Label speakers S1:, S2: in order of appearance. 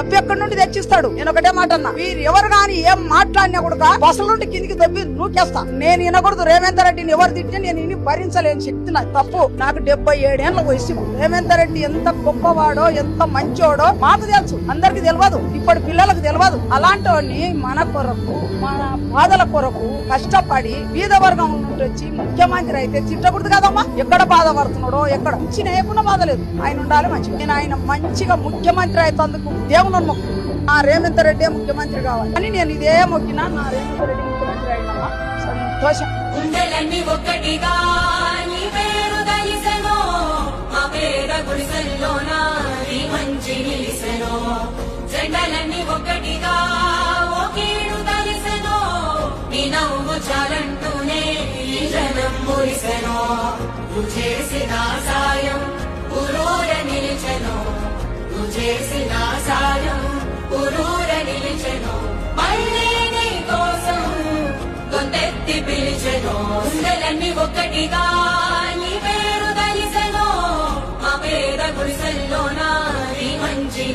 S1: డబ్బు ఎక్కడి నుండి తెచ్చిస్తాడు? నేను ఒకటే మాట అన్నా, వీరు ఎవరు గాని ఏం మాట్లాడినా కూడా బస్సుల నుండి కిందికి దబ్బి నూకేస్తా. నేను వినకూడదు. రేవంత్ రెడ్డిని ఎవరు తిట్టినా నేను విని భరించలేని శక్తి నాకు. తప్పు. నాకు 77 ఏళ్ల వయసు. రేవంత్ రెడ్డి ఎంత గొప్పవాడో ఎంత మంచోడో మాకు తెలుసు, అందరికి తెలియదు, ఇప్పుడు పిల్లలకు తెలియదు. అలాంటి మన కొరకు మన బాధల కొరకు కష్టపడి బీద వర్గం నుండి వచ్చి ముఖ్యమంత్రి అయితే తిట్టకూడదు కదమ్మా. ఎక్కడ బాధపడుతున్నాడో ఎక్కడ ఇచ్చిన ఏకున్నా బాధ లేదు. ఆయన ఉండాలి మంచిగా. నేను ఆయన మంచిగా ముఖ్యమంత్రి అయినందుకు దేవుని మొక్కు నా రేవంత్ రెడ్డి ముఖ్యమంత్రి కావాలి అని నేను ఇదే మొక్కినా. నా రేవంత్ రెడ్డి ముఖ్యమంత్రి అయినా సంతోషం.
S2: జెండలన్నీ ఒక్కటిగా ఒకేడు కలిసెనో, నీ నవ్వు చాలంటూనే ఈ జనం మురిసెనో. నువ్వు చేసిన సాయం ఊరూర నిలిచెనో, నువ్వు చేసిన సాయం ఊరూర నిలిచెనో. మళ్ళీ నీ కోసం గొంతెత్తి పిలిచెనో. జెండలన్నీ ఒక్కటిగా నీ పేరు కలిసెనో, మా పేద గుడిసెల్లోనా నీ మంచి